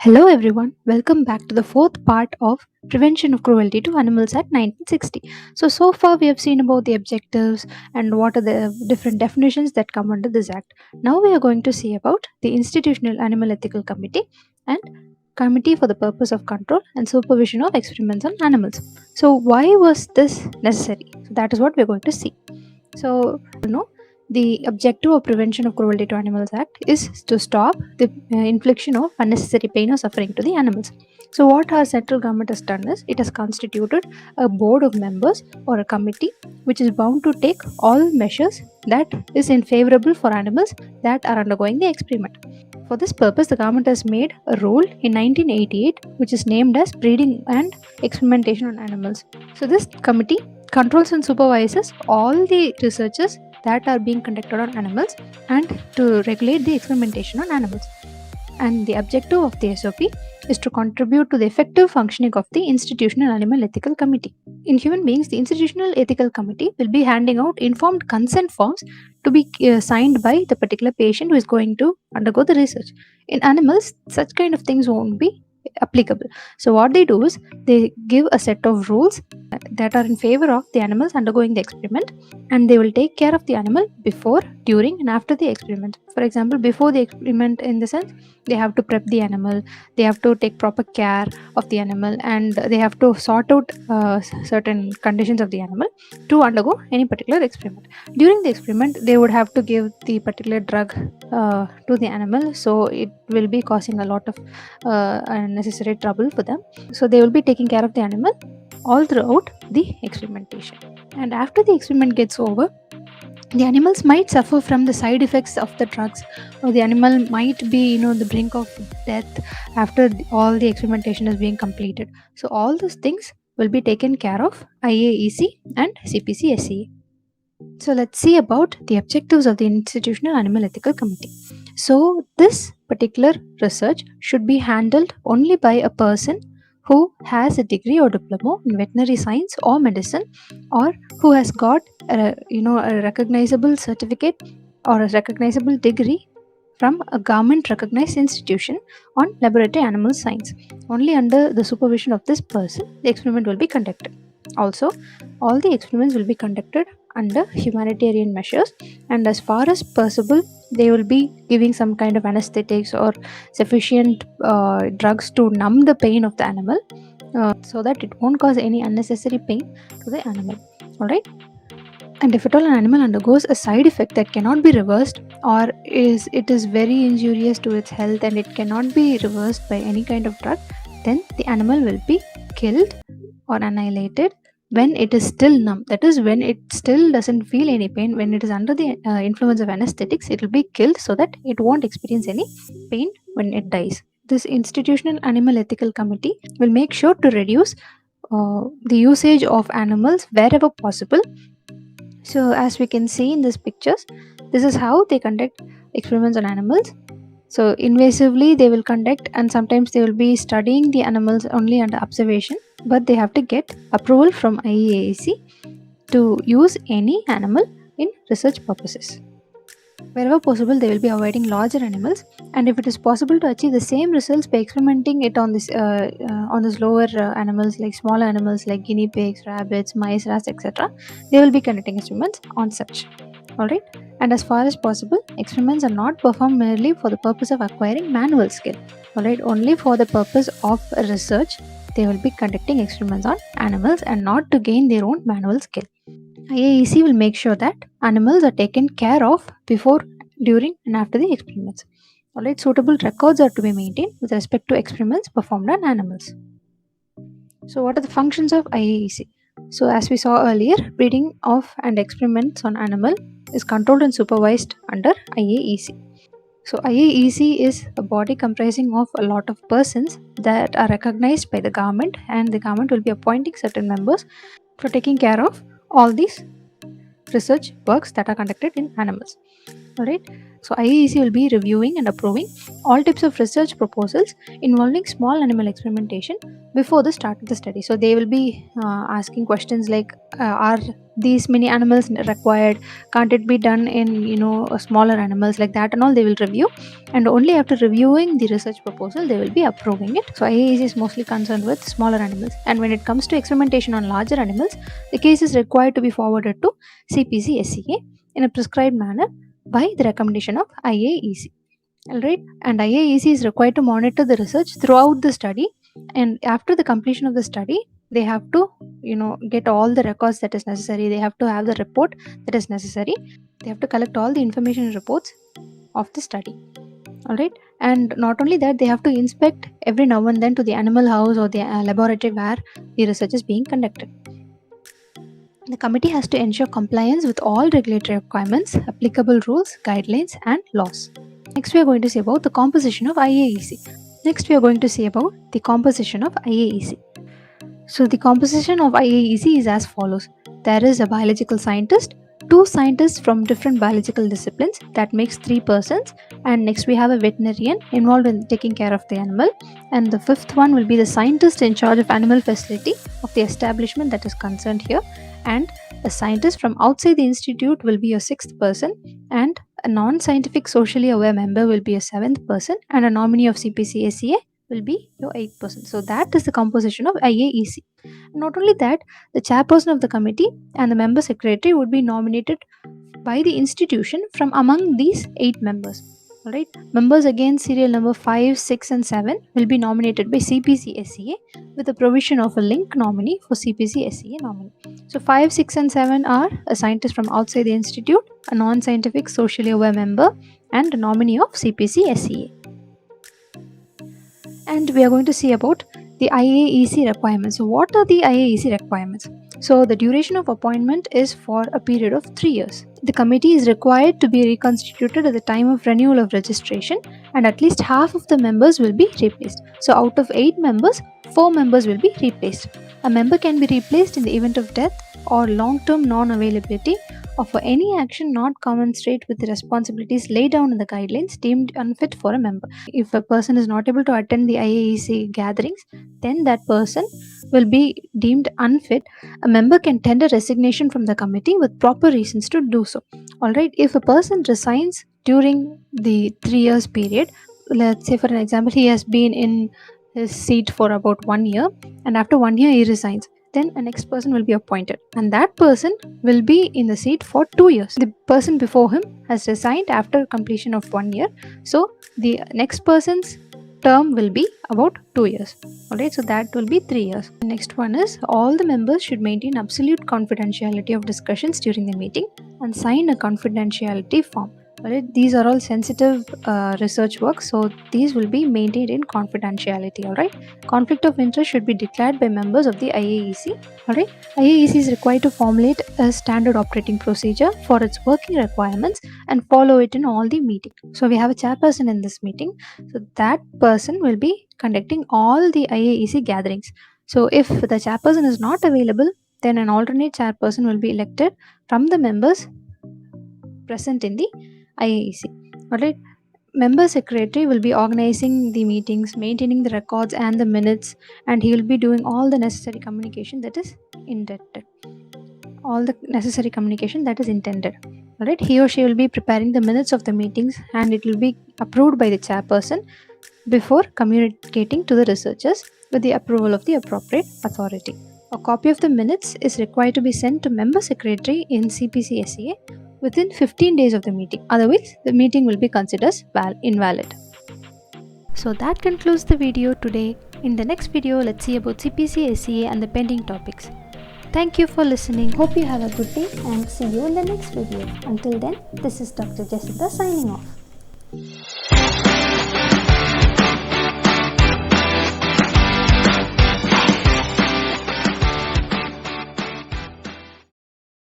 Hello everyone, welcome back to the fourth part of Prevention of Cruelty to Animals Act 1960. So far we have seen about the objectives and what are the different definitions that come under this act. Now we are going to see about the Institutional Animal Ethical Committee and Committee for the purpose of control and supervision of experiments on animals. So why was this necessary? So that is what we are going to see. So, the objective of Prevention of Cruelty to Animals Act is to stop the infliction of unnecessary pain or suffering to the animals. So, what our central government has done is it has constituted a board of members or a committee which is bound to take all measures that is in favorable for animals that are undergoing the experiment. For this purpose, the government has made a rule in 1988 which is named as Breeding and Experimentation on Animals. So, this committee controls and supervises all the researches that are being conducted on animals and to regulate the experimentation on animals. And the objective of the SOP is to contribute to the effective functioning of the Institutional Animal Ethical Committee. In human beings, the Institutional Ethical Committee will be handing out informed consent forms to be signed by the particular patient who is going to undergo the research. In animals, such kind of things won't be applicable. So what they do is they give a set of rules that are in favor of the animals undergoing the experiment, and they will take care of the animal before, during and after the experiment. For example, before the experiment, in the sense they have to prep the animal, they have to take proper care of the animal, and they have to sort out certain conditions of the animal to undergo any particular experiment. During the experiment, they would have to give the particular drug to the animal, so it will be causing a lot of unnecessary trouble for them. So they will be taking care of the animal all throughout the experimentation. And after the experiment gets over, the animals might suffer from the side effects of the drugs, or the animal might be the brink of death after all the experimentation is being completed. So all those things will be taken care of IAEC and CPC-SCA. So let's see about the objectives of the Institutional Animal Ethical Committee. So this particular research should be handled only by a person who has a degree or diploma in veterinary science or medicine, or who has got a recognizable certificate or a recognizable degree from a government recognized institution on laboratory animal science. Only under the supervision of this person the experiment will be conducted. Also, all the experiments will be conducted under humanitarian measures, and as far as possible they will be giving some kind of anesthetics or sufficient drugs to numb the pain of the animal, so that it won't cause any unnecessary pain to the animal. Alright, and if at all an animal undergoes a side effect that cannot be reversed, or it is very injurious to its health and it cannot be reversed by any kind of drug, then the animal will be killed or annihilated when it is still numb. That is, when it still doesn't feel any pain. When it is under the influence of anesthetics, it will be killed so that it won't experience any pain when it dies. This Institutional Animal Ethical Committee will make sure to reduce the usage of animals wherever possible. So as we can see in these pictures, this is how they conduct experiments on animals. So invasively they will conduct, and sometimes they will be studying the animals only under observation, but they have to get approval from IAAC to use any animal in research purposes. Wherever possible, they will be avoiding larger animals, and if it is possible to achieve the same results by experimenting it on this lower animals, like smaller animals like guinea pigs, rabbits, mice, rats, etc., they will be conducting experiments on such. Alright, and as far as possible, experiments are not performed merely for the purpose of acquiring manual skill. Alright, only for the purpose of research they will be conducting experiments on animals, and not to gain their own manual skill. IAEC will make sure that animals are taken care of before, during and after the experiments. Alright, suitable records are to be maintained with respect to experiments performed on animals. So what are the functions of IAEC? So as we saw earlier, breeding of and experiments on animal is controlled and supervised under IAEC. So IAEC is a body comprising of a lot of persons that are recognized by the government, and the government will be appointing certain members for taking care of all these research works that are conducted in animals. Alright, so IAEC will be reviewing and approving all types of research proposals involving small animal experimentation before the start of the study. So they will be asking questions like, are these many animals required, can't it be done in smaller animals, like that and all they will review, and only after reviewing the research proposal they will be approving it. So IAEC is mostly concerned with smaller animals, and when it comes to experimentation on larger animals, the case is required to be forwarded to CPC SCA in a prescribed manner by the recommendation of IAEC. Alright, and IAEC is required to monitor the research throughout the study, and after the completion of the study they have to get all the records that is necessary. They have to have the report that is necessary. They have to collect all the information and reports of the study. Alright, and not only that, they have to inspect every now and then to the animal house or the laboratory where the research is being conducted. The committee has to ensure compliance with all regulatory requirements, applicable rules, guidelines, and laws. Next, we are going to see about the composition of IAEC. So, the composition of IAEC is as follows. There is a biological scientist, 2 scientists from different biological disciplines, that makes 3 persons, and next we have a veterinarian involved in taking care of the animal, and the 5th one will be the scientist in charge of animal facility of the establishment that is concerned here, and a scientist from outside the institute will be your 6th person, and a non-scientific socially aware member will be a 7th person, and a nominee of CPC SCA will be your 8th person. So that is the composition of IAEC. Not only that, the chairperson of the committee and the member secretary would be nominated by the institution from among these 8 members. Alright, members again serial number 5, 6 and 7 will be nominated by CPC SCA with the provision of a link nominee for CPC SCA nominee. So 5, 6 and 7 are a scientist from outside the institute, a non-scientific socially aware member, and a nominee of CPC SCA. And we are going to see about the IAEC requirements. So what are the IAEC requirements? So the duration of appointment is for a period of 3 years. The committee is required to be reconstituted at the time of renewal of registration, and at least half of the members will be replaced. So out of 8 members, 4 members will be replaced. A member can be replaced in the event of death or long-term non-availability, or for any action not commensurate with the responsibilities laid down in the guidelines deemed unfit for a member. If a person is not able to attend the IAEC gatherings, then that person will be deemed unfit. A member can tender resignation from the committee with proper reasons to do so. Alright, if a person resigns during the 3 years period, let's say for an example, he has been in his seat for about 1 year, and after 1 year he resigns, then a next person will be appointed, and that person will be in the seat for 2 years. The person before him has resigned after completion of 1 year, so the next person's term will be about 2 years. Alright, so that will be 3 years. The next one is all the members should maintain absolute confidentiality of discussions during the meeting and sign a confidentiality form. Alright, these are all sensitive research work, so these will be maintained in confidentiality. Alright, conflict of interest should be declared by members of the IAEC. Alright, IAEC is required to formulate a standard operating procedure for its working requirements and follow it in all the meetings. So we have a chairperson in this meeting, so that person will be conducting all the IAEC gatherings. So if the chairperson is not available, then an alternate chairperson will be elected from the members present in the IAEC. Alright, member secretary will be organizing the meetings, maintaining the records and the minutes, and he will be doing all the necessary communication that is intended. Alright, he or she will be preparing the minutes of the meetings, and it will be approved by the chairperson before communicating to the researchers with the approval of the appropriate authority. A copy of the minutes is required to be sent to member secretary in CPC SCA within 15 days of the meeting. Otherwise, the meeting will be considered invalid. So that concludes the video today. In the next video, let's see about CPC SCA and the pending topics. Thank you for listening. Hope you have a good day and see you in the next video. Until then, this is Dr. Jessica signing off.